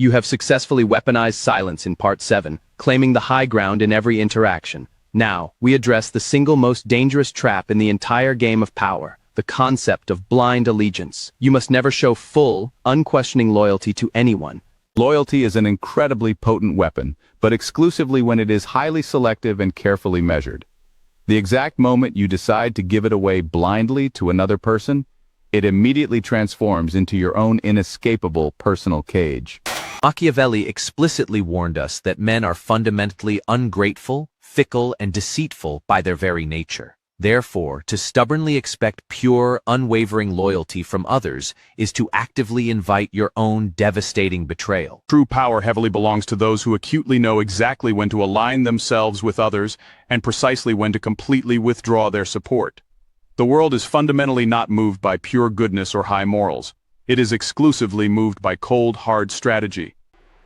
You have successfully weaponized silence in Part 7, claiming the high ground in every interaction. Now, we address the single most dangerous trap in the entire game of power, the concept of blind allegiance. You must never show full, unquestioning loyalty to anyone. Loyalty is an incredibly potent weapon, but exclusively when it is highly selective and carefully measured. The exact moment you decide to give it away blindly to another person, it immediately transforms into your own inescapable personal cage. Machiavelli explicitly warned us that men are fundamentally ungrateful, fickle, and deceitful by their very nature. Therefore, to stubbornly expect pure, unwavering loyalty from others is to actively invite your own devastating betrayal. True power heavily belongs to those who acutely know exactly when to align themselves with others and precisely when to completely withdraw their support. The world is fundamentally not moved by pure goodness or high morals. It is exclusively moved by cold, hard strategy.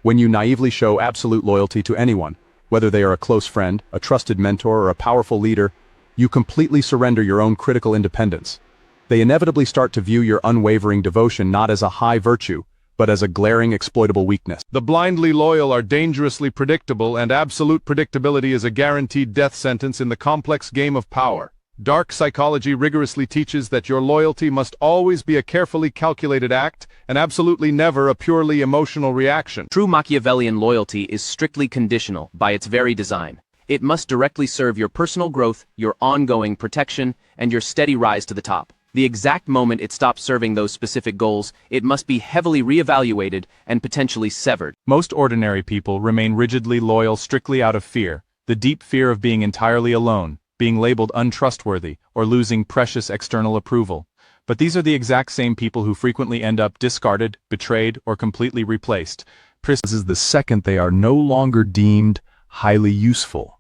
When you naively show absolute loyalty to anyone, whether they are a close friend, a trusted mentor, or a powerful leader, you completely surrender your own critical independence. They inevitably start to view your unwavering devotion not as a high virtue, but as a glaring exploitable weakness. The blindly loyal are dangerously predictable, and absolute predictability is a guaranteed death sentence in the complex game of power. Dark psychology rigorously teaches that your loyalty must always be a carefully calculated act, and absolutely never a purely emotional reaction. True Machiavellian loyalty is strictly conditional by its very design. It must directly serve your personal growth, your ongoing protection, and your steady rise to the top. The exact moment it stops serving those specific goals, it must be heavily reevaluated and potentially severed. Most ordinary people remain rigidly loyal strictly out of fear, the deep fear of being entirely alone, being labeled untrustworthy, or losing precious external approval. But these are the exact same people who frequently end up discarded, betrayed, or completely replaced. This is the second they are no longer deemed highly useful.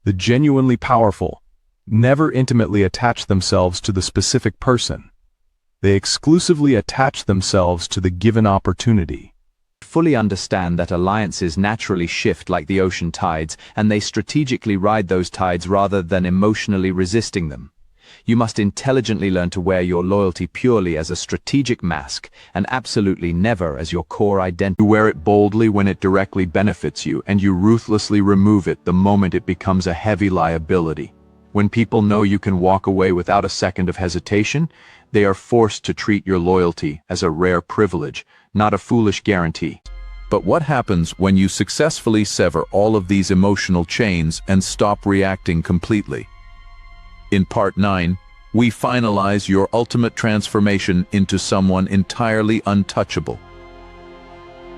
The genuinely powerful never intimately attach themselves to the specific person. They exclusively attach themselves to the given opportunity. Fully understand that alliances naturally shift like the ocean tides, and they strategically ride those tides rather than emotionally resisting them. You must intelligently learn to wear your loyalty purely as a strategic mask, and absolutely never as your core identity. You wear it boldly when it directly benefits you, and you ruthlessly remove it the moment it becomes a heavy liability. When people know you can walk away without a second of hesitation, they are forced to treat your loyalty as a rare privilege, not a foolish guarantee. But what happens when you successfully sever all of these emotional chains and stop reacting completely? In Part 9, we finalize your ultimate transformation into someone entirely untouchable.